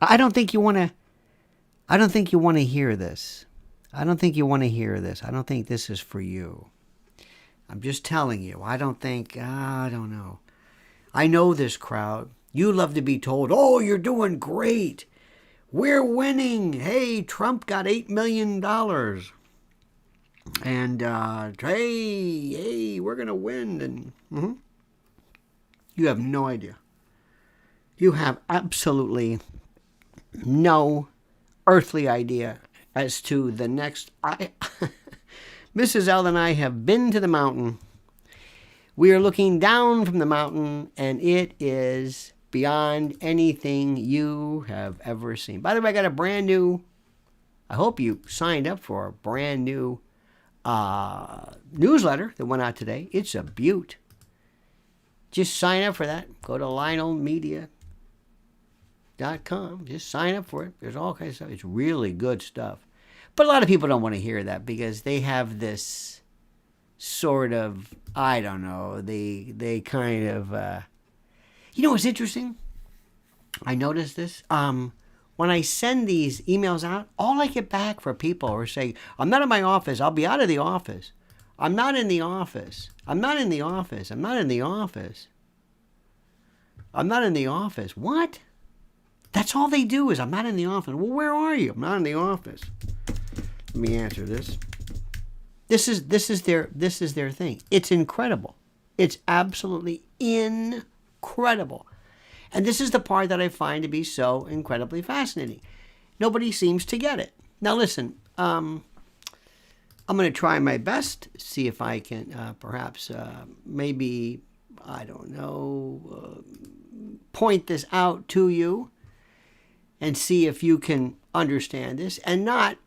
I don't think you want to. I don't think you want to hear this. I don't think you want to hear this. I don't think this is for you. I'm just telling you. I don't think. I don't know. I know this crowd. You love to be told, "Oh, you're doing great. We're winning. Hey, Trump got $8 million. And, hey, we're going to win." And you have no idea. You have absolutely no earthly idea as to the next. Mrs. L and I have been to the mountain. We are looking down from the mountain, and it is beyond anything you have ever seen. By the way, I got a brand new, I hope you signed up for a brand new newsletter that went out today. It's a beaut. Just sign up for that. Go to lionelmedia.com. Just sign up for it. There's all kinds of stuff. It's really good stuff. But a lot of people don't want to hear that because they have this sort of, I don't know, they kind of, you know what's interesting? I noticed this. When I send these emails out, all I get back for people are saying, "I'm not in my office. I'll be out of the office. I'm not in the office. I'm not in the office. I'm not in the office. I'm not in the office." What? That's all they do is, "I'm not in the office." Well, where are you? "I'm not in the office." Let me answer this. This is their thing. It's incredible. It's absolutely incredible. And this is the part that I find to be so incredibly fascinating. Nobody seems to get it. Now listen, I'm going to try my best, see if I can perhaps maybe, I don't know, point this out to you and see if you can understand this and not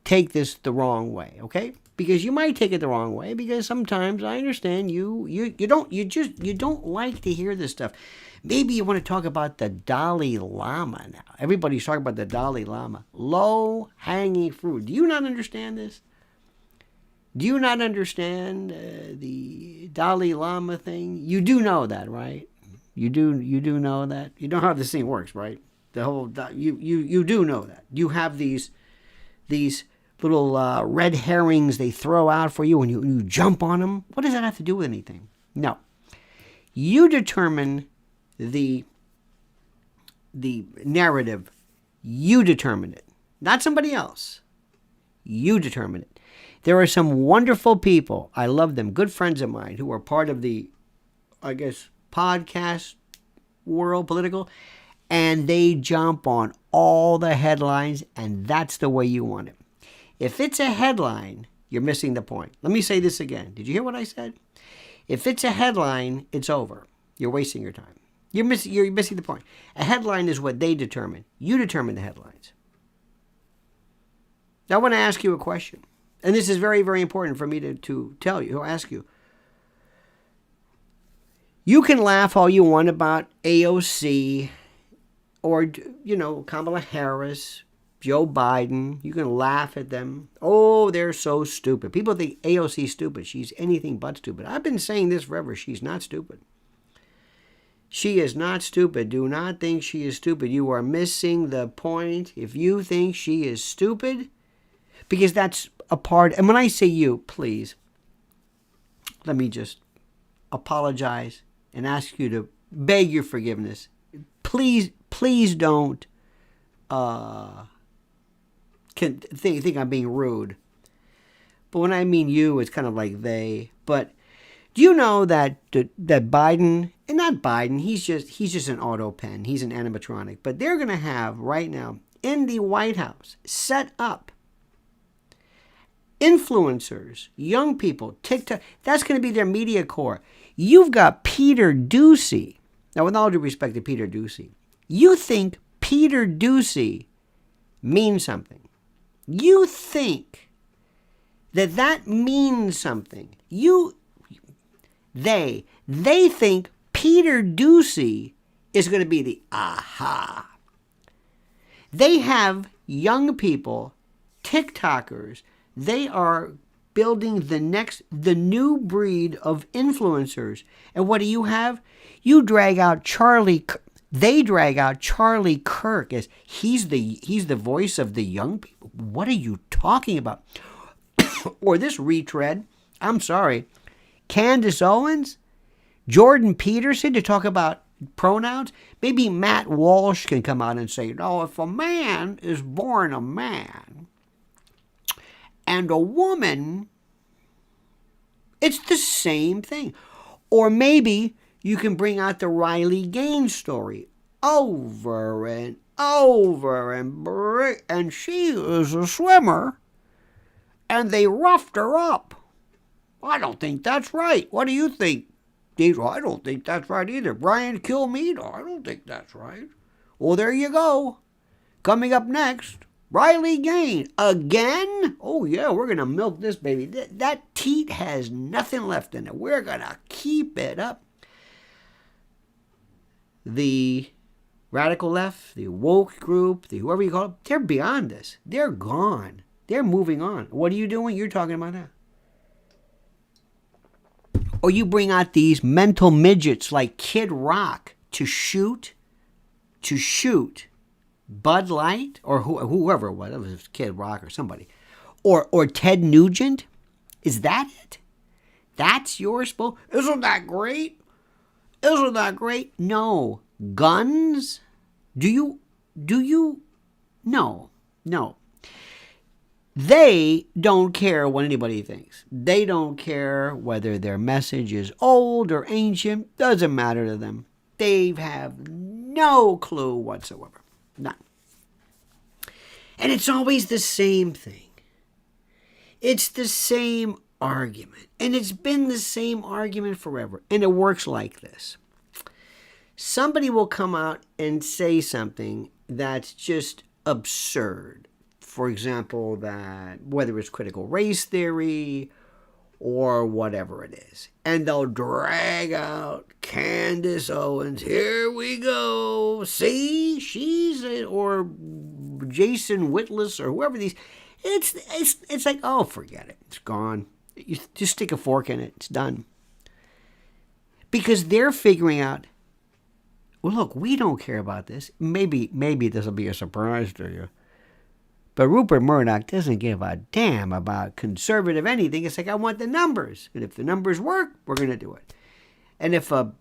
take this the wrong way, okay? Because you might take it the wrong way, because sometimes I understand you don't like to hear this stuff. Maybe you want to talk about the Dalai Lama now. Everybody's talking about the Dalai Lama. Low-hanging fruit. Do you not understand this? Do you not understand the Dalai Lama thing? You do know that, right? You do know that. You know how this thing works, right? The whole you do know that. You have these little red herrings they throw out for you, and you jump on them. What does that have to do with anything? No. You determine the narrative. You determine it. Not somebody else. You determine it. There are some wonderful people, I love them, good friends of mine, who are part of the, I guess, podcast world, political, and they jump on all the headlines, and that's the way you want it. If it's a headline, you're missing the point. Let me say this again. Did you hear what I said? If it's a headline, it's over. You're wasting your time. You're missing the point. A headline is what they determine. You determine the headlines. Now, I want to ask you a question. And this is very, very important for me to tell you, or ask you. You can laugh all you want about AOC or, Kamala Harris, Joe Biden. You can laugh at them. Oh, they're so stupid. People think AOC is stupid. She's anything but stupid. I've been saying this forever. She's not stupid. She is not stupid. Do not think she is stupid. You are missing the point if you think she is stupid, because that's a part. And when I say you, please, let me just apologize and ask you to beg your forgiveness. Please don't think I'm being rude. But when I mean you, it's kind of like they. But do you know that Biden, and not Biden, he's just an auto pen. He's an animatronic. But they're going to have right now in the White House set up influencers, young people, TikTok. That's going to be their media core. You've got Peter Doocy. Now, with all due respect to Peter Doocy, you think Peter Doocy means something. You think that means something. They think Peter Doocy is going to be the aha. They have young people, TikTokers. They are building the new breed of influencers. And what do you have? You drag out They drag out Charlie Kirk as he's the voice of the young people. What are you talking about? Or this retread, I'm sorry, Candace Owens, Jordan Peterson to talk about pronouns. Maybe Matt Walsh can come out and say, no, if a man is born a man and a woman, it's the same thing. Or maybe you can bring out the Riley Gaines story over and over, and she is a swimmer, and they roughed her up. I don't think that's right. What do you think? I don't think that's right either. Brian Kilmeade, I don't think that's right. Well, there you go. Coming up next, Riley Gaines. Again? Oh, yeah, we're going to milk this baby. That teat has nothing left in it. We're going to keep it up. The radical left, the woke group, the whoever you call it, they're beyond this. They're gone. They're moving on. What are you doing? You're talking about that. Or you bring out these mental midgets like Kid Rock to shoot Bud Light or whoever it was. It was Kid Rock or somebody. Or Ted Nugent. Is that it? That's your spoke? Isn't that great? Isn't that great? No. Guns? Do you? No. They don't care what anybody thinks. They don't care whether their message is old or ancient. Doesn't matter to them. They have no clue whatsoever. None. And it's always the same thing. It's the same argument. And it's been the same argument forever. And it works like this. Somebody will come out and say something that's just absurd. For example, that whether it's critical race theory or whatever it is. And they'll drag out Candace Owens. Here we go. See, she's it. Or Jason Whitlis or whoever these. It's like, oh, forget it. It's gone. You just stick a fork in it. It's done. Because they're figuring out, well, look, we don't care about this. Maybe this will be a surprise to you. But Rupert Murdoch doesn't give a damn about conservative anything. It's like, I want the numbers. And if the numbers work, we're going to do it. And if a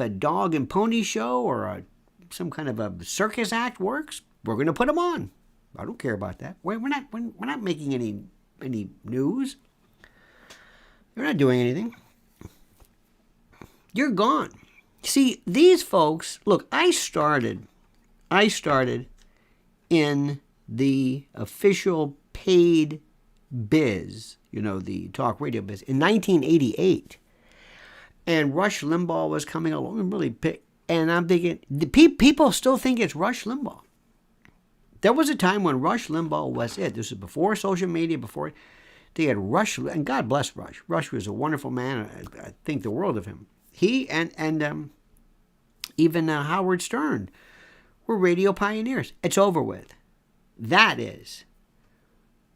dog and pony show or some kind of a circus act works, we're going to put them on. I don't care about that. We're not making any news. You're not doing anything. You're gone. See, these folks, look, I started in the official paid biz, the talk radio biz, in 1988. And Rush Limbaugh was coming along and really and I'm thinking, people still think it's Rush Limbaugh. There was a time when Rush Limbaugh was it. This was before social media, before they had Rush, and God bless Rush. Rush was a wonderful man. I think the world of him. He and even Howard Stern were radio pioneers. It's over with. That is.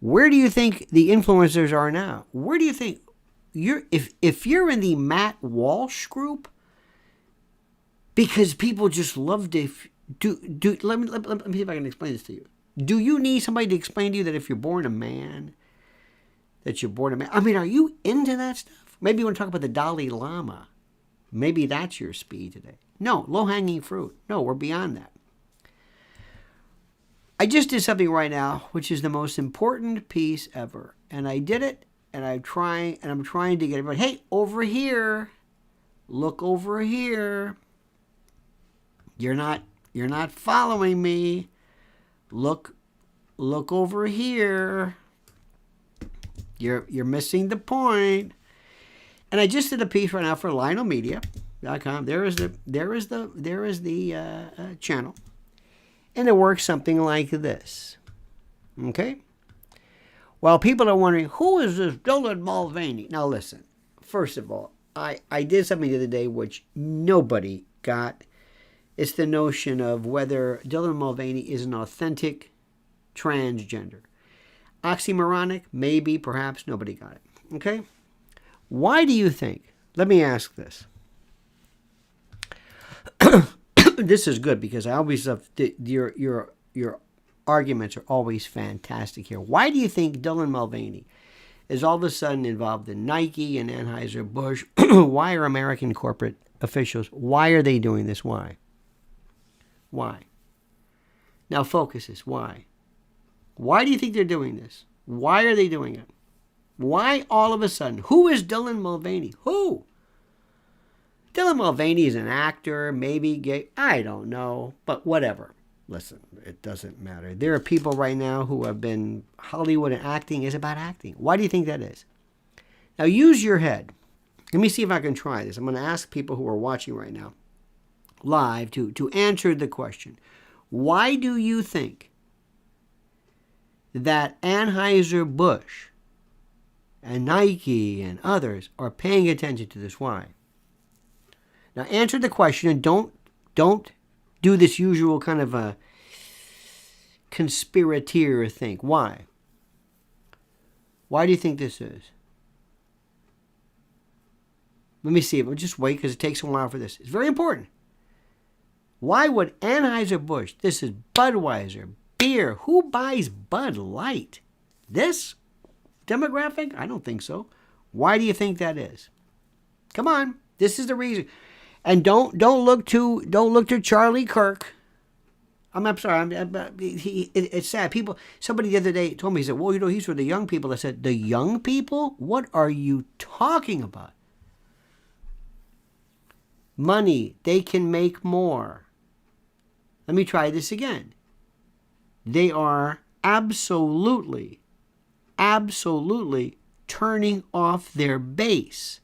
Where do you think the influencers are now? Where do you think if you're in the Matt Walsh group? Because people just love to let me see if I can explain this to you. Do you need somebody to explain to you that if you're born a man, that you're born a man? I mean, are you into that stuff? Maybe you want to talk about the Dalai Lama. Maybe that's your speed today. No, low-hanging fruit. No, we're beyond that. I just did something right now, which is the most important piece ever. And I did it, and I'm trying to get everybody, hey, over here. Look over here. You're not following me. Look over here. You're missing the point. And I just did a piece right now for LionelMedia.com. There is the channel. And it works something like this. Okay? Well, people are wondering, who is this Dylan Mulvaney? Now listen, first of all, I did something the other day which nobody got. It's the notion of whether Dylan Mulvaney is an authentic transgender. Oxymoronic? Maybe, perhaps, nobody got it. Okay? Why do you think? Let me ask this. This is good because I always love your arguments are always fantastic here. Why do you think Dylan Mulvaney is all of a sudden involved in Nike and Anheuser-Busch? Why are American corporate officials, why are they doing this? Why? Why? Now focus this. Why? Why do you think they're doing this? Why are they doing it? Why all of a sudden? Who is Dylan Mulvaney? Who? Dylan Mulvaney is an actor, maybe gay. I don't know, but whatever. Listen, it doesn't matter. There are people right now who have been, Hollywood and acting is about acting. Why do you think that is? Now use your head. Let me see if I can try this. I'm going to ask people who are watching right now live to answer the question. Why do you think that Anheuser-Busch and Nike and others are paying attention to this? Why? Now answer the question and don't do this usual kind of a conspirator thing. Why? Why do you think this is? Let me see. We'll just wait because it takes a while for this. It's very important. Why would Anheuser-Busch, this is Budweiser, beer, who buys Bud Light? This demographic? I don't think so. Why do you think that is? Come on. This is the reason. And don't look to Charlie Kirk. I'm sorry. It's sad. Somebody the other day told me, he said, well, he's for the young people. I said, the young people? What are you talking about? Money. They can make more. Let me try this again. They are absolutely turning off their base.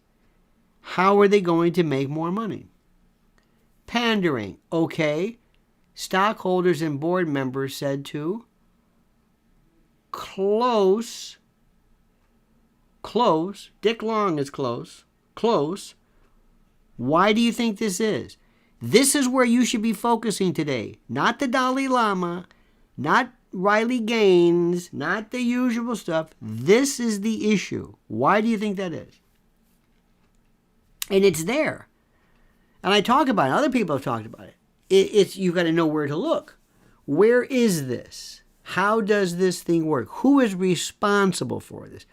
How are they going to make more money? Pandering. Okay. Stockholders and board members said to close. Dick Long is close. Why do you think this is? This is where you should be focusing today. Not the Dalai Lama, not Riley Gaines, not the usual stuff. This is the issue. Why do you think that is? And it's there. And I talk about it. Other people have talked about it. You've got to know where to look. Where is this? How does this thing work? Who is responsible for this?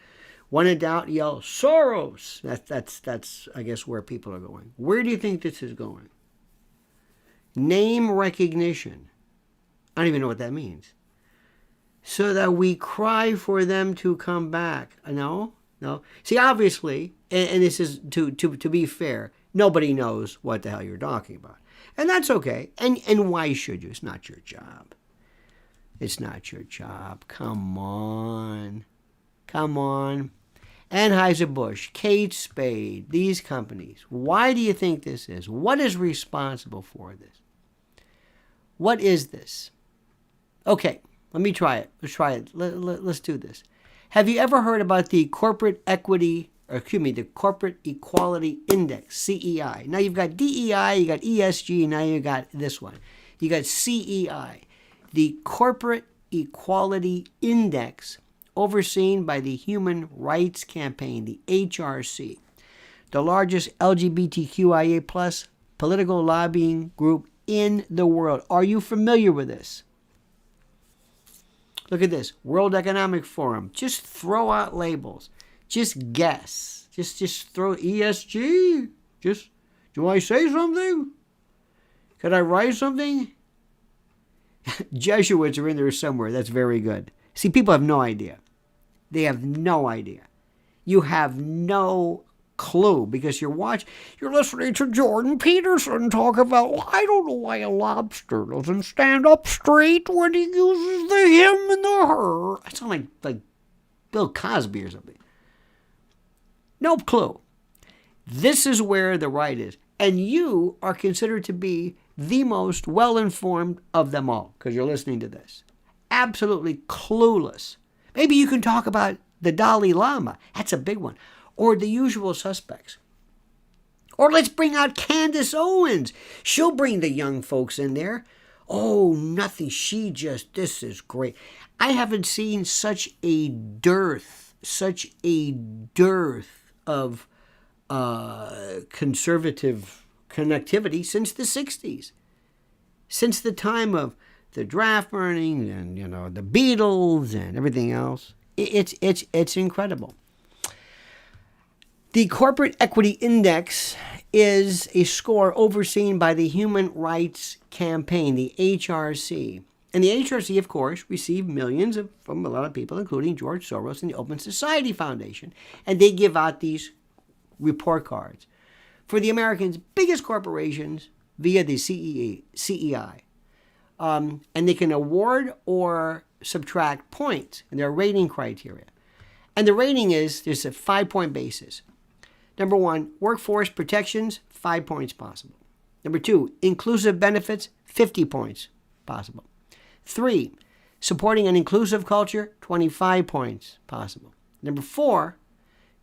When in doubt, yell, Soros. That's I guess, where people are going. Where do you think this is going? Name recognition. I don't even know what that means. So that we cry for them to come back. No. See, obviously, and this is to be fair, nobody knows what the hell you're talking about. And that's okay. And why should you? It's not your job. It's not your job. Come on. Anheuser-Busch, Kate Spade, these companies. Why do you think this is? What is responsible for this? What is this? Okay, let me try it. Let's try it. Let's do this. Have you ever heard about the Corporate Equality Index, CEI? Now you've got DEI, you got ESG, now you got this one. You got CEI, the Corporate Equality Index, overseen by the Human Rights Campaign, the HRC, the largest LGBTQIA plus political lobbying group in the world. Are you familiar with this? Look at this. World Economic Forum. Just throw out labels. Just guess. Just throw ESG. Do I say something? Could I write something? Jesuits are in there somewhere. That's very good. See, people have no idea. They have no idea. You have no clue because you're listening to Jordan Peterson talk about, well, I don't know why a lobster doesn't stand up straight when he uses the him and the her. I sound like Bill Cosby or something. No clue. This is where the right is. And you are considered to be the most well-informed of them all because you're listening to this. Absolutely clueless. Maybe you can talk about the Dalai Lama. That's a big one. Or the usual suspects. Or let's bring out Candace Owens. She'll bring the young folks in there. Oh, nothing. This is great. I haven't seen such a dearth of conservative connectivity since the 60s. Since the time of the draft burning and, the Beatles and everything else, it's incredible. The Corporate Equity Index is a score overseen by the Human Rights Campaign, the HRC. And the HRC, of course, received millions from a lot of people, including George Soros and the Open Society Foundation. And they give out these report cards for the Americans' biggest corporations via the CEI. And they can award or subtract points in their rating criteria. And the rating there's a 5-point basis. Number 1, workforce protections, 5 points possible. Number 2, inclusive benefits, 50 points possible. 3, supporting an inclusive culture, 25 points possible. Number 4,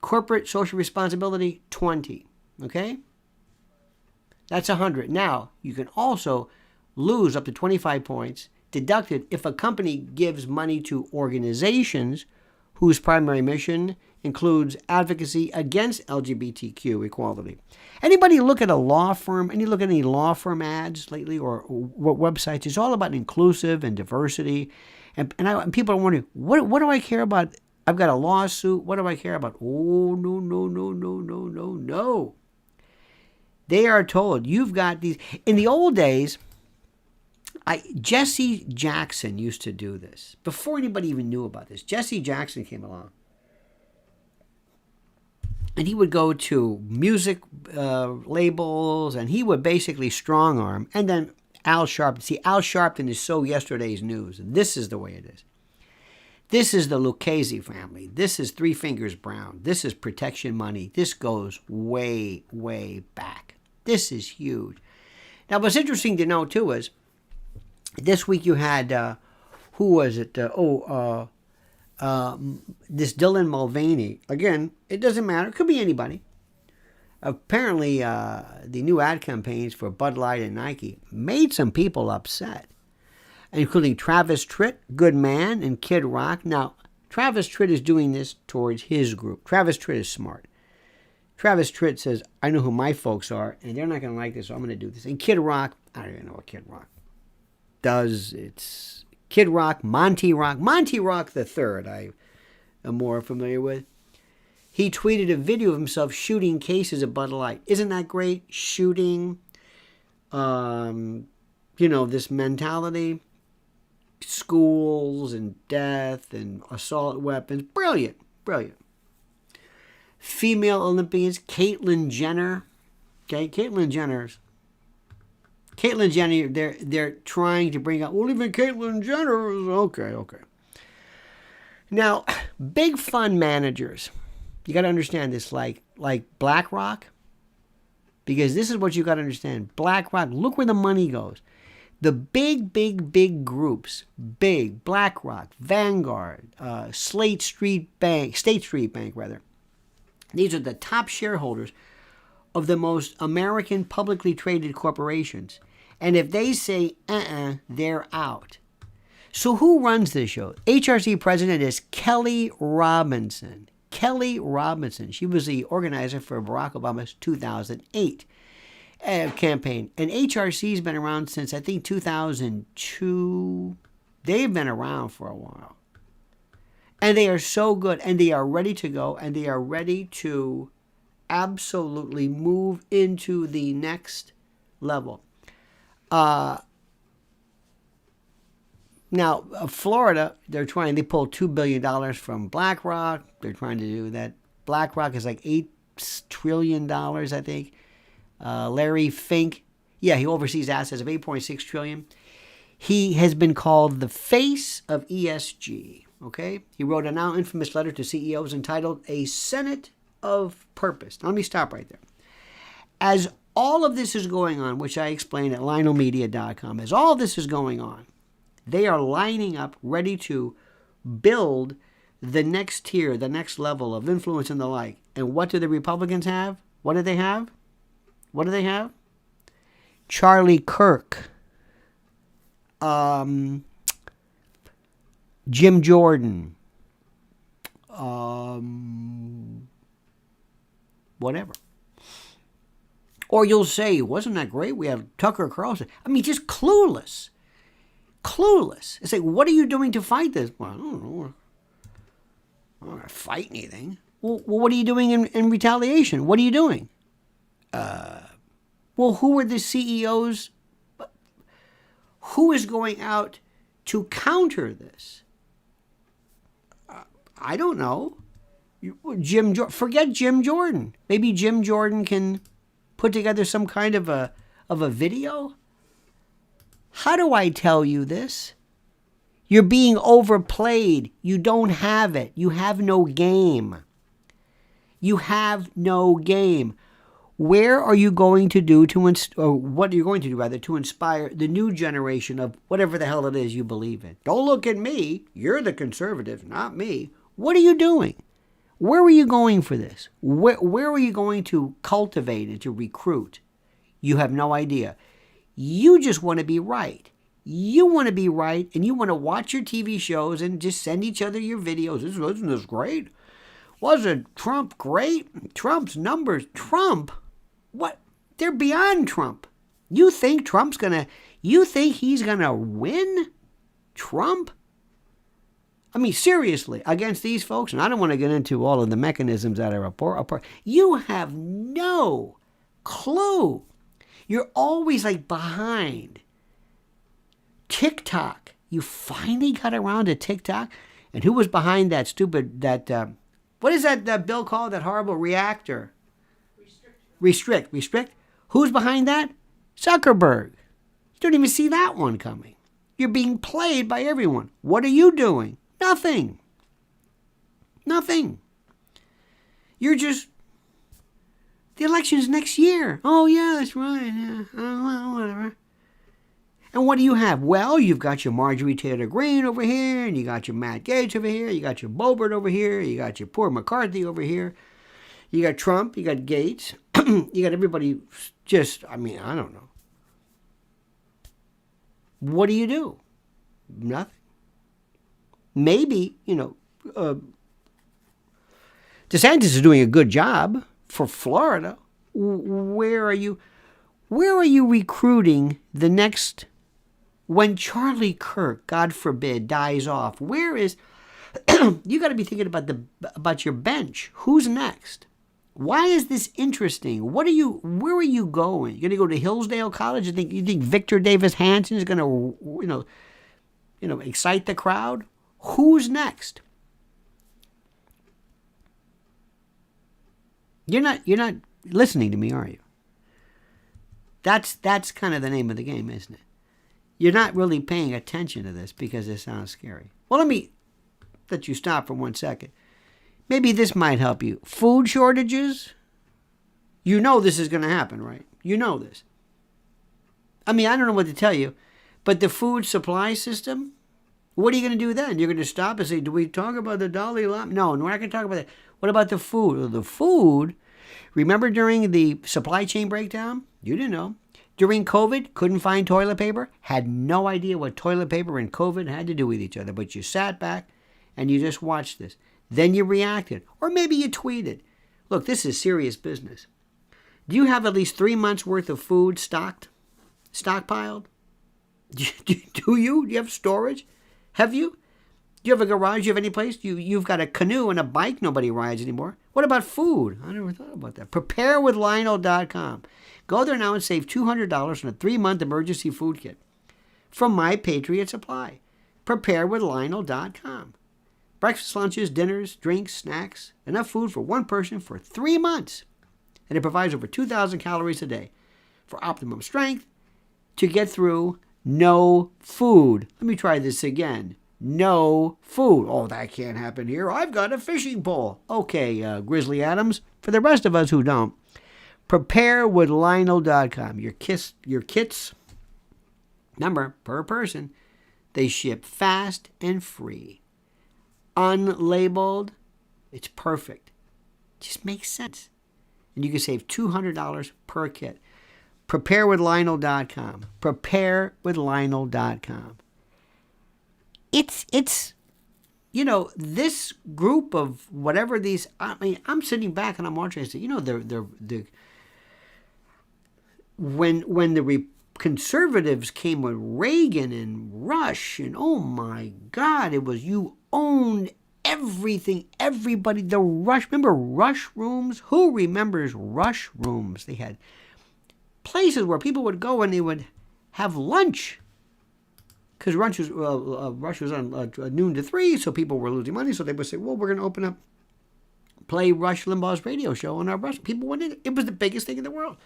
corporate social responsibility, 20. Okay? That's 100. Now, you can also lose up to 25 points deducted if a company gives money to organizations whose primary mission includes advocacy against LGBTQ equality. Anybody look at a law firm? Any look at any law firm ads lately or websites? It's all about inclusive and diversity. And people are wondering, what do I care about? I've got a lawsuit. What do I care about? Oh, no. They are told you've got these. In the old days, Jesse Jackson used to do this. Before anybody even knew about this, Jesse Jackson came along. And he would go to music labels, and he would basically strong arm. And then Al Sharpton. See, Al Sharpton is so yesterday's news. This is the way it is. This is the Lucchese family. This is Three Fingers Brown. This is protection money. This goes way, way back. This is huge. Now, what's interesting to know, too, is this week you had, who was it? This Dylan Mulvaney. Again, it doesn't matter. It could be anybody. Apparently, the new ad campaigns for Bud Light and Nike made some people upset, including Travis Tritt, Good Man, and Kid Rock. Now, Travis Tritt is doing this towards his group. Travis Tritt is smart. Travis Tritt says, I know who my folks are, and they're not going to like this, so I'm going to do this. And Kid Rock, I don't even know what Kid Rock does. It's Kid Rock, Monty Rock the third I am more familiar with. He tweeted a video of himself shooting cases of Bud Light. Isn't that great? Shooting, this mentality, schools and death and assault weapons. Brilliant. Female Olympians, Caitlyn Jenner. Okay, Caitlyn Jenner, they're trying to bring up, well, even Caitlyn Jenner is okay. Now, big fund managers, you got to understand this, like BlackRock, because this is what you got to understand. BlackRock, look where the money goes. The big groups, BlackRock, Vanguard, State Street Bank, these are the top shareholders of the most American publicly traded corporations. And if they say, they're out. So who runs this show? HRC president is Kelly Robinson. She was the organizer for Barack Obama's 2008 campaign. And HRC's been around since, I think, 2002. They've been around for a while. And they are so good, and they are ready to go, and they are ready to absolutely move into the next level. Now, Florida, they pulled $2 billion from BlackRock. They're trying to do that. BlackRock is like $8 trillion, I think. Larry Fink, he oversees assets of $8.6 trillion. He has been called the face of ESG. Okay? He wrote a now infamous letter to CEOs entitled A Senate of Purpose. Now, let me stop right there. As all of this is going on, which I explained at lionelmedia.com, as all this is going on, they are lining up ready to build the next tier, the next level of influence and the like. And what do the Republicans have? What do they have? Charlie Kirk. Jim Jordan, whatever. Or you'll say, wasn't that great? We had Tucker Carlson. I mean, just clueless. Clueless. It's like, what are you doing to fight this? Well, I don't know. I'm not going to fight anything. Well, what are you doing in retaliation? What are you doing? Well, who are the CEOs? Who is going out to counter this? I don't know. Forget Jim Jordan. Maybe Jim Jordan can put together some kind of a video. How do I tell you this? You're being overplayed. You don't have it. You have no game. You have no game. Where are you going to do or what are you going to do rather to inspire the new generation of whatever the hell it is you believe in? Don't look at me. You're the conservative, not me. What are you doing? Where are you going for this? Where are you going to cultivate and to recruit? You have no idea. You just want to be right. You want to be right, and you want to watch your TV shows and just send each other your videos. Isn't this great? Wasn't Trump great? Trump's numbers. Trump? What? They're beyond Trump. You think he's going to win? Trump? I mean, seriously, against these folks, and I don't want to get into all of the mechanisms that are apart. You have no clue. You're always like behind. TikTok. You finally got around to TikTok? And who was behind that what is that bill called? That horrible reactor? Restrict. Who's behind that? Zuckerberg. You don't even see that one coming. You're being played by everyone. What are you doing? Nothing. You're just, the election's next year. Oh, yeah, that's right. Yeah. Well, whatever. And what do you have? Well, you've got your Marjorie Taylor Greene over here, and you got your Matt Gaetz over here, you got your Boebert over here, you got your poor McCarthy over here, you got Trump, you got Gates, you got everybody just, I don't know. What do you do? Nothing. Maybe, DeSantis is doing a good job for Florida. Where are you recruiting the next, when Charlie Kirk, God forbid, dies off? Where is, you got to be thinking about your bench. Who's next? Why is this interesting? Where are you going? You're going to go to Hillsdale College? You think Victor Davis Hanson is going to, excite the crowd? Who's next? You're not listening to me, are you? That's kind of the name of the game, isn't it? You're not really paying attention to this because it sounds scary. Well, let me let you stop for 1 second. Maybe this might help you. Food shortages? You know this is going to happen, right? You know this. I don't know what to tell you, but the food supply system, what are you going to do then? You're going to stop and say, do we talk about the Dalai Lama? No, we're not going to talk about that. What about the food? Well, the food, remember during the supply chain breakdown? You didn't know. During COVID, couldn't find toilet paper? Had no idea what toilet paper and COVID had to do with each other. But you sat back and you just watched this. Then you reacted. Or maybe you tweeted. Look, this is serious business. Do you have at least 3 months worth of food stockpiled? Do you? Do you have storage? Have you? Do you have a garage? Do you have any place? You've got a canoe and a bike nobody rides anymore. What about food? I never thought about that. Preparewithlionel.com. Go there now and save $200 on a 3-month emergency food kit from My Patriot Supply. Preparewithlionel.com. Breakfast, lunches, dinners, drinks, snacks, enough food for one person for 3 months. And it provides over 2,000 calories a day for optimum strength to get through no food. Let me try this again. No food. Oh, that can't happen here. I've got a fishing pole. Okay, Grizzly Adams. For the rest of us who don't, preparewithlionel.com. Your kits, number per person, they ship fast and free. Unlabeled. It's perfect. Just makes sense. And you can save $200 per kit. Preparewithlionel.com. Preparewithlionel.com. It's this group of whatever these, I'm sitting back and I'm watching. I say, when the conservatives came with Reagan and Rush, and oh my God, it was you owned everything, everybody. The Rush, remember Rush rooms? Who remembers Rush rooms? They had places where people would go and they would have lunch. Because Rush was on noon to 3, so people were losing money. So they would say, well, we're going to open up, play Rush Limbaugh's radio show on our Rush. People went in. It was the biggest thing in the world.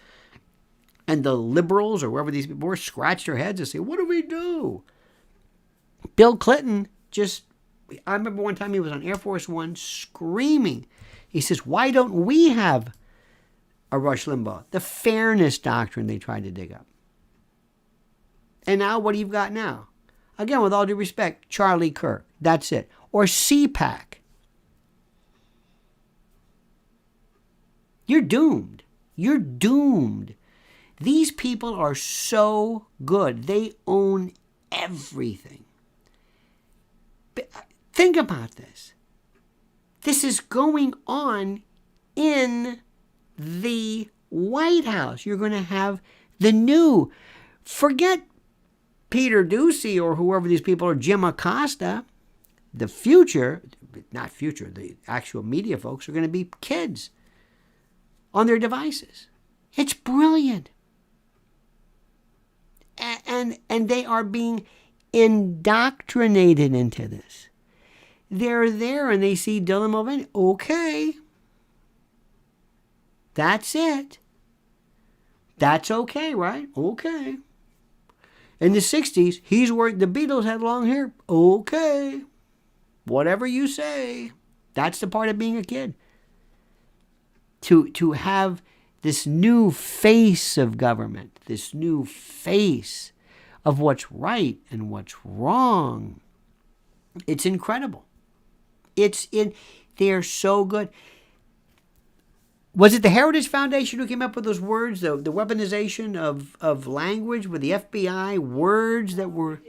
And the liberals, or whoever these people were, scratched their heads and say, what do we do? Bill Clinton I remember one time he was on Air Force One screaming. He says, why don't we have a Rush Limbaugh? The fairness doctrine they tried to dig up. And now what do you got now? Again, with all due respect, Charlie Kirk. That's it. Or CPAC. You're doomed. You're doomed. These people are so good. They own everything. But think about this. This is going on in the White House. You're going to have the new, forget Peter Doocy or whoever these people are, Jim Acosta. The future, not future, the actual media folks are going to be kids on their devices. It's brilliant. And they are being indoctrinated into this. They're there and they see Dylan Mulvaney. Okay. That's it. That's okay, right? Okay. In the 60s, he's wearing, the Beatles had long hair. Okay. Whatever you say. That's the part of being a kid. To have this new face of government, this new face of what's right and what's wrong. It's incredible. They're so good. Was it the Heritage Foundation who came up with those words, the weaponization of language with the FBI, words that were...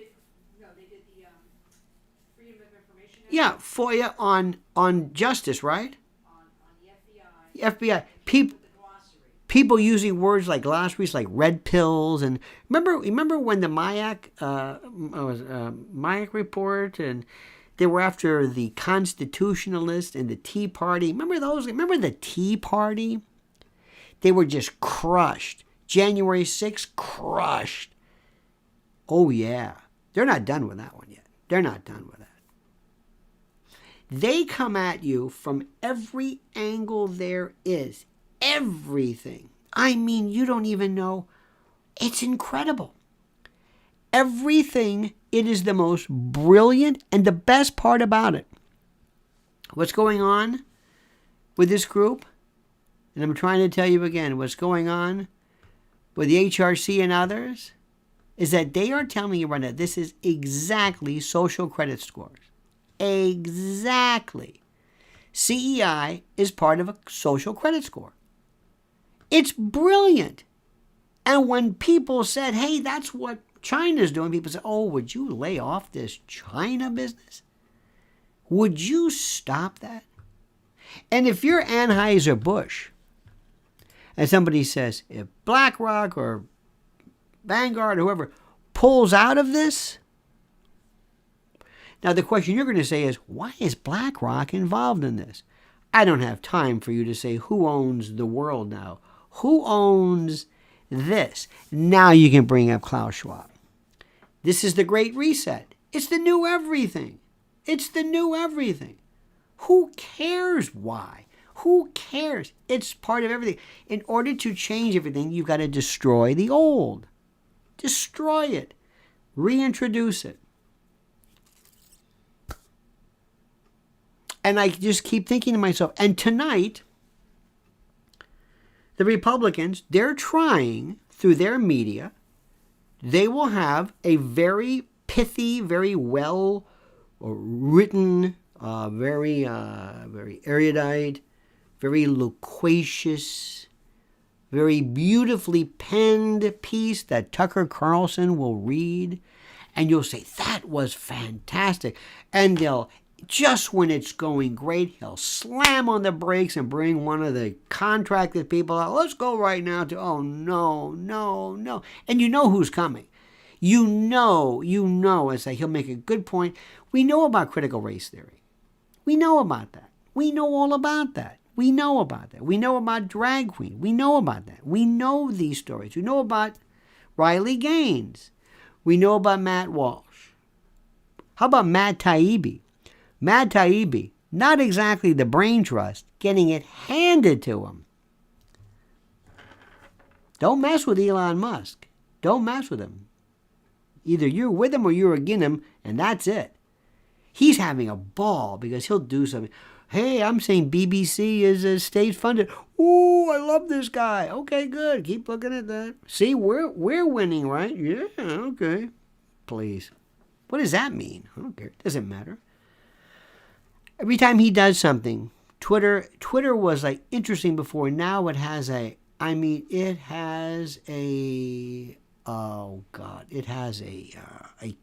No, they did the Freedom of Information Act. Yeah, FOIA on justice, right? On the FBI. FBI. People using words like glossaries, like red pills, and remember when the Mayak report, and they were after the Constitutionalists and the Tea Party. Remember those? Remember the Tea Party? They were just crushed. January 6th, crushed. Oh yeah, they're not done with that one yet. They're not done with that. They come at you from every angle there is. Everything. I mean, you don't even know. It's incredible. Everything. It is the most brilliant, and the best part about it. What's going on with this group? And I'm trying to tell you again, what's going on with the HRC and others is that they are telling you right now, this is exactly social credit scores. Exactly. CEI is part of a social credit score. It's brilliant. And when people said, hey, that's what China's doing, people said, oh, would you lay off this China business? Would you stop that? And if you're Anheuser-Busch and somebody says, if BlackRock or Vanguard or whoever pulls out of this, now the question you're going to say is, why is BlackRock involved in this? I don't have time for you to say who owns the world now. Who owns this? Now you can bring up Klaus Schwab. This is the Great Reset. It's the new everything. It's the new everything. Who cares why? Who cares? It's part of everything. In order to change everything, you've got to destroy the old. Destroy it. Reintroduce it. And I just keep thinking to myself, and tonight, the Republicans, they're trying, through their media, they will have a very pithy, very well written, very erudite, very loquacious, very beautifully penned piece that Tucker Carlson will read. And you'll say, that was fantastic. And they'll just when it's going great, he'll slam on the brakes and bring one of the contracted people out. Let's go right now to, oh, no, no, no. And you know who's coming. You know, it's like he'll make a good point. We know about critical race theory. We know about that. We know all about that. We know about that. We know about drag queen. We know about that. We know these stories. We know about Riley Gaines. We know about Matt Walsh. How about Matt Taibbi? Matt Taibbi, not exactly the brain trust, getting it handed to him. Don't mess with Elon Musk. Don't mess with him. Either you're with him or you're against him, and that's it. He's having a ball because he'll do something. Hey, I'm saying BBC is state-funded. Ooh, I love this guy. Okay, good. Keep looking at that. See, we're winning, right? Yeah, okay. Please. What does that mean? I don't care. It doesn't matter. Every time he does something, Twitter was like interesting before. Now it has a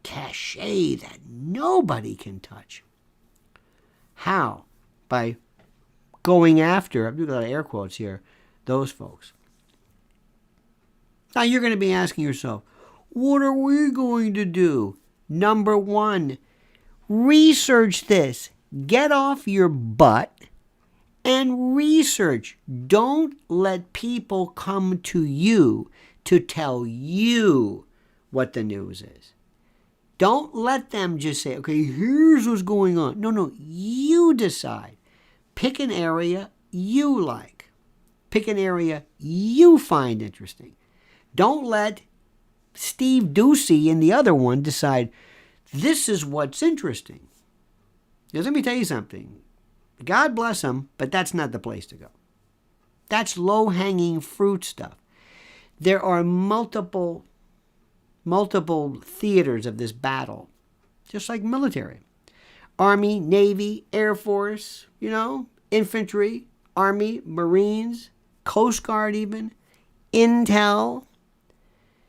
cachet that nobody can touch. How? By going after, I'm doing a lot of air quotes here, those folks. Now you're going to be asking yourself, what are we going to do? Number one, research this. Get off your butt and research. Don't let people come to you to tell you what the news is. Don't let them just say, okay, here's what's going on. No, you decide. Pick an area you like. Pick an area you find interesting. Don't let Steve Ducey and the other one decide, this is what's interesting. Because let me tell you something. God bless them, but that's not the place to go. That's low-hanging fruit stuff. There are multiple theaters of this battle, just like military. Army, Navy, Air Force, infantry, Army, Marines, Coast Guard even, intel,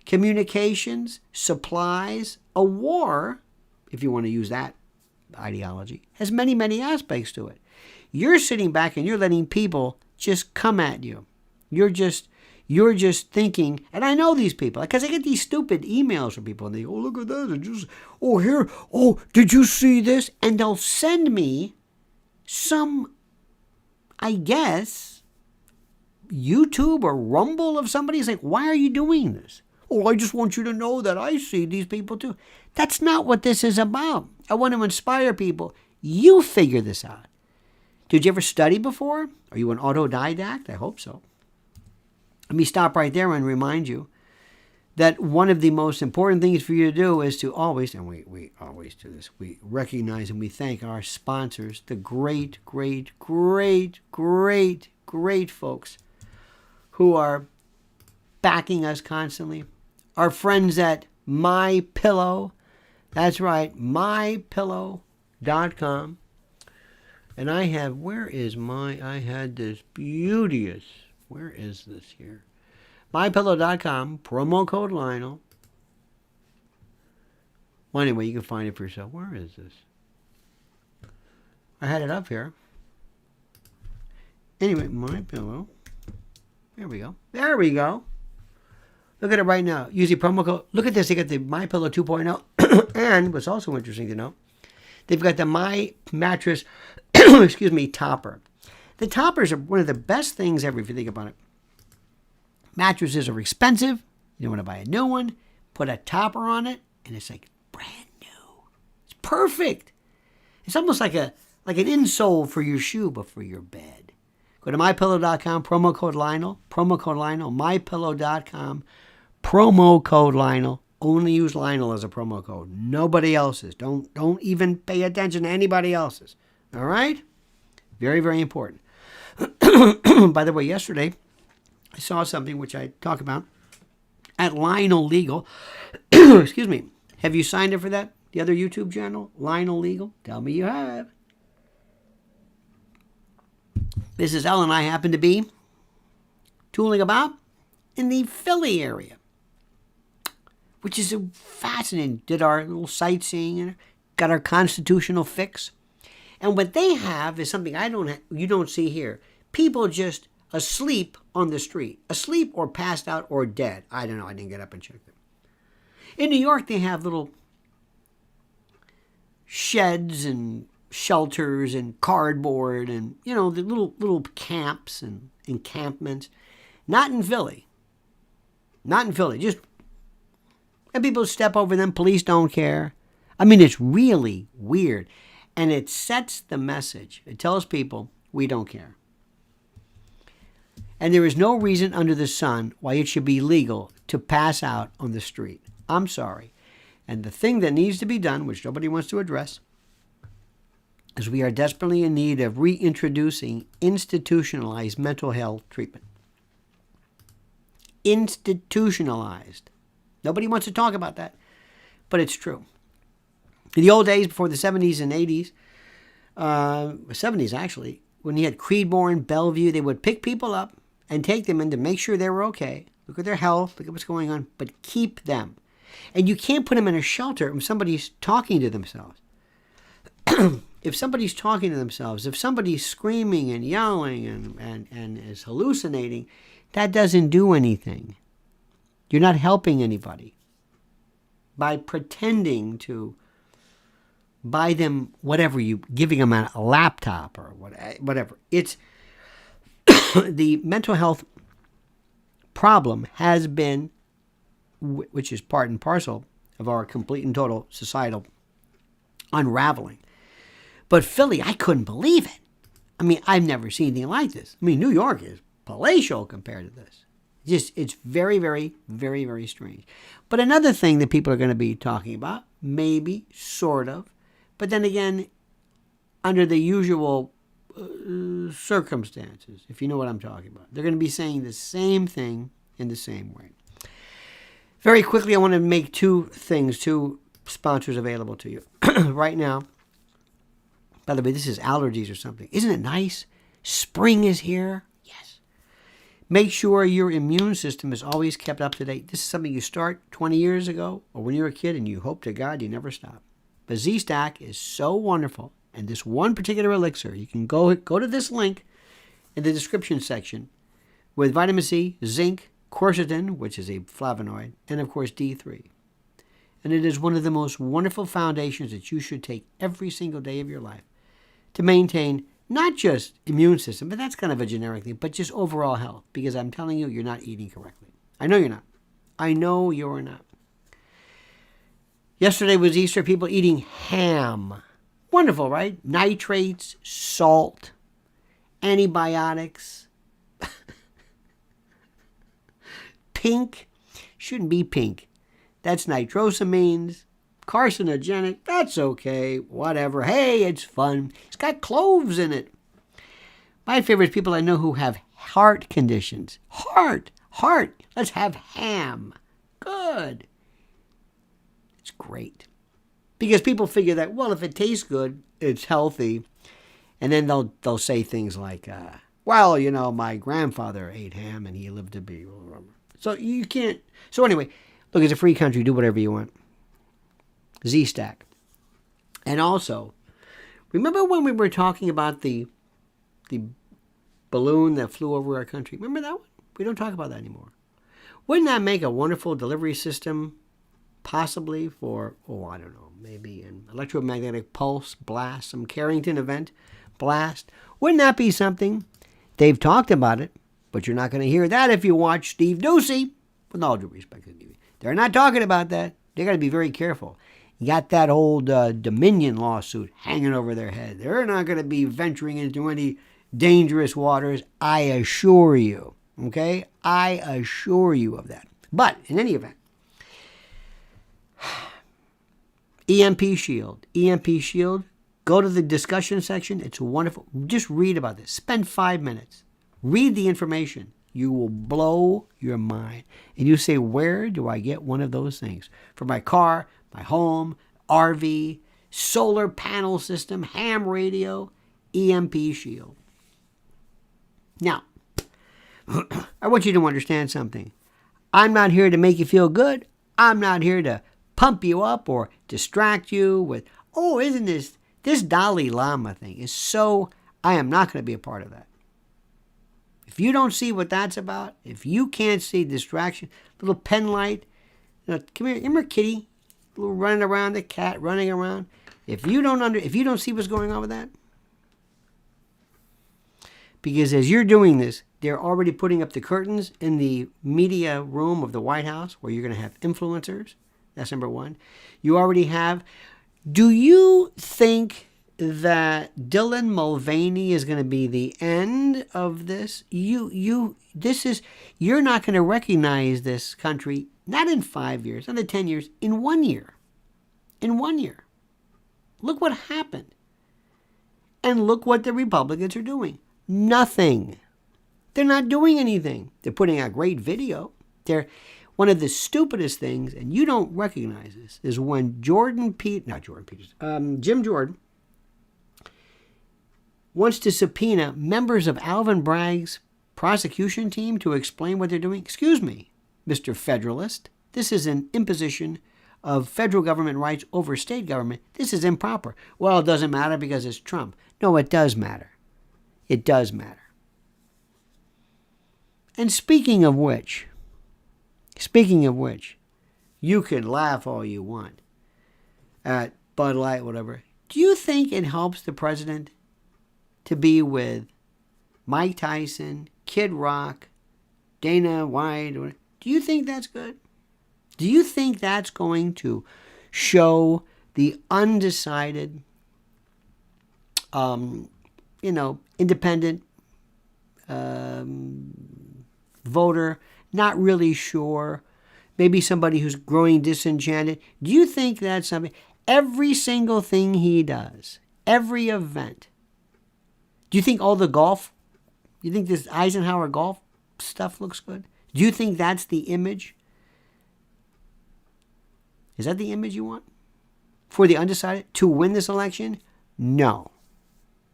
communications, supplies. A war, if you want to use that ideology, has many, many aspects to it. You're sitting back and you're letting people just come at you. You're just thinking, and I know these people, because I get these stupid emails from people, and they go, oh, look at that, did you see this? And they'll send me some, I guess, YouTube or Rumble of somebody. It's like, why are you doing this? Oh, I just want you to know that I see these people too. That's not what this is about. I want to inspire people. You figure this out. Did you ever study before? Are you an autodidact? I hope so. Let me stop right there and remind you that one of the most important things for you to do is to always, and we always do this, we recognize and we thank our sponsors, the great folks who are backing us constantly. Our friends at MyPillow. That's right, MyPillow.com. And I had this beauteous, where is this here? MyPillow.com, promo code Lionel. Well, anyway, you can find it for yourself. Where is this? I had it up here. Anyway, MyPillow. There we go. Look at it right now. Use the promo code. Look at this. They got the MyPillow 2.0. And what's also interesting to know, they've got the My Mattress, topper. The toppers are one of the best things ever if you think about it. Mattresses are expensive. You don't want to buy a new one. Put a topper on it, and it's like brand new. It's perfect. It's almost like an insole for your shoe, but for your bed. Go to MyPillow.com, promo code Lionel, MyPillow.com, promo code Lionel. Only use Lionel as a promo code. Nobody else's. Don't even pay attention to anybody else's. All right? Very, very important. By the way, yesterday, I saw something which I talk about at Lionel Legal. Excuse me. Have you signed up for that? The other YouTube channel, Lionel Legal? Tell me you have. Mrs. L and I happen to be tooling about in the Philly area, which is fascinating. Did our little sightseeing and got our constitutional fix. And what they have is something you don't see here. People just asleep on the street, asleep or passed out or dead. I don't know. I didn't get up and check them. In New York, they have little sheds and shelters and cardboard and, the little camps and encampments. Not in Philly. Not in Philly. Just, and people step over them. Police don't care. I mean, it's really weird. And it sets the message. It tells people, we don't care. And there is no reason under the sun why it should be legal to pass out on the street. I'm sorry. And the thing that needs to be done, which nobody wants to address, is we are desperately in need of reintroducing institutionalized mental health treatment. Institutionalized. Nobody wants to talk about that, but it's true. In the old days, before the 70s and 80s, 70s actually, when you had Creedmoor, Bellevue, they would pick people up and take them in to make sure they were okay. Look at their health, look at what's going on, but keep them. And you can't put them in a shelter if somebody's talking to themselves. If somebody's talking to themselves, if somebody's screaming and yelling and is hallucinating, that doesn't do anything. You're not helping anybody by pretending to buy them whatever, giving them a laptop or whatever. It's the mental health problem has been, which is part and parcel of our complete and total societal unraveling. But Philly, I couldn't believe it. I mean, I've never seen anything like this. I mean, New York is palatial compared to this. It's very, very, very, very strange. But another thing that people are going to be talking about, maybe, sort of, but then again, under the usual circumstances, if you know what I'm talking about, they're going to be saying the same thing in the same way. Very quickly, I want to make two sponsors available to you. Right now, by the way, this is allergies or something. Isn't it nice? Spring is here. Yes. Make sure your immune system is always kept up to date. This is something you start 20 years ago or when you were a kid, and you hope to God you never stop. But Z-Stack is so wonderful. And this one particular elixir, you can go to this link in the description section with vitamin C, zinc, quercetin, which is a flavonoid, and of course D3. And it is one of the most wonderful foundations that you should take every single day of your life to maintain not just immune system, but that's kind of a generic thing, but just overall health. Because I'm telling you, you're not eating correctly. I know you're not. I know you're not. Yesterday was Easter, people eating ham. Wonderful, right? Nitrates, salt, antibiotics. Pink. Shouldn't be pink. That's nitrosamines. Carcinogenic. That's okay. Whatever. Hey, it's fun. It's got cloves in it. My favorite is people I know who have heart conditions. Heart. Let's have ham. Good. It's great. Because people figure that, well, if it tastes good, it's healthy. And then they'll say things like, well, my grandfather ate ham and he lived to be. So you can't. So anyway, look, it's a free country. Do whatever you want. Z-Stack. And also, remember when we were talking about the balloon that flew over our country? Remember that one? We don't talk about that anymore. Wouldn't that make a wonderful delivery system possibly for, I don't know, maybe an electromagnetic pulse blast, some Carrington event blast? Wouldn't that be something? They've talked about it, but you're not going to hear that if you watch Steve Doocy. With all due respect to Steve. They're not talking about that. They got to be very careful. You got that old Dominion lawsuit hanging over their head. They're not going to be venturing into any dangerous waters, I assure you. Okay? I assure you of that. But in any event, EMP Shield. EMP Shield. Go to the discussion section. It's wonderful. Just read about this. Spend 5 minutes. Read the information. You will blow your mind. And you say, where do I get one of those things? For my car, my home, RV, solar panel system, ham radio, EMP Shield. Now, I want you to understand something. I'm not here to make you feel good. I'm not here to pump you up or distract you with, isn't this This Dalai Lama thing is so, I am not going to be a part of that. If you don't see what that's about, if you can't see distraction, little pen light, come here, remember Kitty, little running around, the cat running around. If you don't see what's going on with that, because as you're doing this, they're already putting up the curtains in the media room of the White House where you're going to have influencers. That's number one. You already have. Do you think that Dylan Mulvaney is going to be the end of this? You're not going to recognize this country, not in 5 years, not in 10 years, in 1 year. In 1 year. Look what happened. And look what the Republicans are doing. Nothing. They're not doing anything. They're putting out great video. One of the stupidest things, and you don't recognize this, is when Jim Jordan wants to subpoena members of Alvin Bragg's prosecution team to explain what they're doing. Excuse me, Mr. Federalist. This is an imposition of federal government rights over state government. This is improper. Well, it doesn't matter because it's Trump. No, it does matter. It does matter. And speaking of which, you can laugh all you want at Bud Light, whatever. Do you think it helps the president to be with Mike Tyson, Kid Rock, Dana White? Do you think that's good? Do you think that's going to show the undecided, independent voter, not really sure, maybe somebody who's growing disenchanted? Do you think that's something? Every single thing he does, every event. Do you think all the golf, you think this Eisenhower golf stuff looks good? Do you think that's the image? Is that the image you want for the undecided to win this election? No.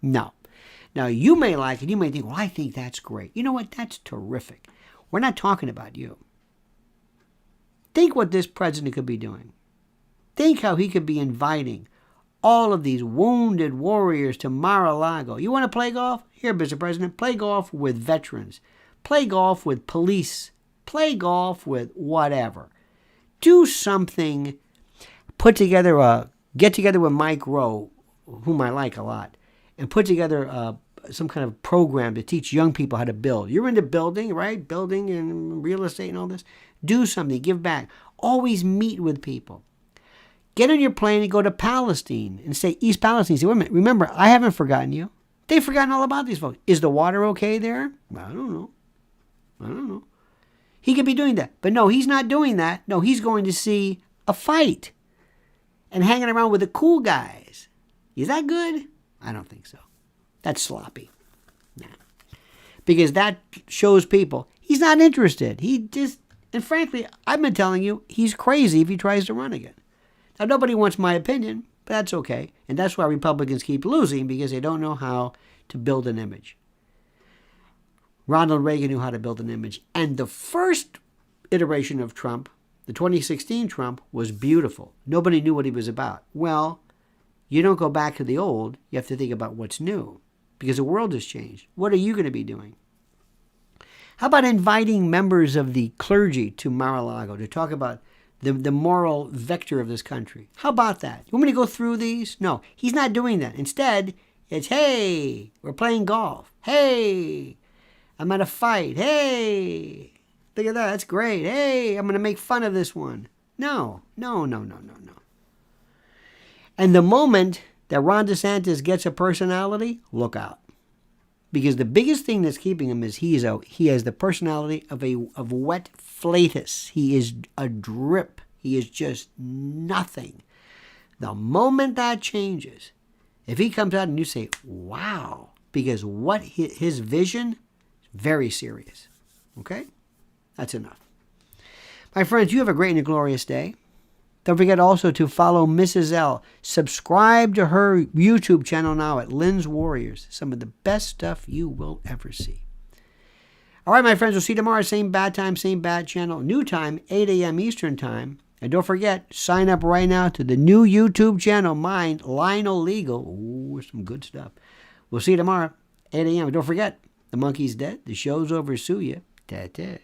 Now, you may like it. You may think, well, I think that's great. You know what? That's terrific. We're not talking about you. Think what this president could be doing. Think how he could be inviting all of these wounded warriors to Mar-a-Lago. You want to play golf? Here, Mr. President, play golf with veterans. Play golf with police. Play golf with whatever. Do something. Get together with Mike Rowe, whom I like a lot, and put together some kind of program to teach young people how to build. You're into building, right? Building and real estate and all this. Do something. Give back. Always meet with people. Get on your plane and go to Palestine and say East Palestine. Say, wait a minute. Remember, I haven't forgotten you. They've forgotten all about these folks. Is the water okay there? I don't know. He could be doing that. But no, he's not doing that. No, he's going to see a fight and hanging around with the cool guys. Is that good? I don't think so. That's sloppy. Nah. Because that shows people he's not interested. And frankly, I've been telling you, he's crazy if he tries to run again. Now, nobody wants my opinion, but that's okay. And that's why Republicans keep losing, because they don't know how to build an image. Ronald Reagan knew how to build an image. And the first iteration of Trump, the 2016 Trump, was beautiful. Nobody knew what he was about. Well, you don't go back to the old. You have to think about what's new, because the world has changed. What are you going to be doing? How about inviting members of the clergy to Mar-a-Lago to talk about the moral vector of this country? How about that? You want me to go through these? No, he's not doing that. Instead, it's, hey, we're playing golf. Hey, I'm at a fight. Hey, look at that. That's great. Hey, I'm going to make fun of this one. No. And the moment that Ron DeSantis gets a personality, look out. Because the biggest thing that's keeping him is he has the personality of wet flatus. He is a drip. He is just nothing. The moment that changes, if he comes out and you say, wow, because what his vision, very serious. Okay? That's enough. My friends, you have a great and a glorious day. Don't forget also to follow Mrs. L. Subscribe to her YouTube channel now at Lynn's Warriors. Some of the best stuff you will ever see. All right, my friends, we'll see you tomorrow. Same bad time, same bad channel. New time, 8 a.m. Eastern time. And don't forget, sign up right now to the new YouTube channel, mine, Lionel Legal. Ooh, some good stuff. We'll see you tomorrow, 8 a.m. Don't forget, the monkey's dead. The show's over. Sue ya. Ta-ta.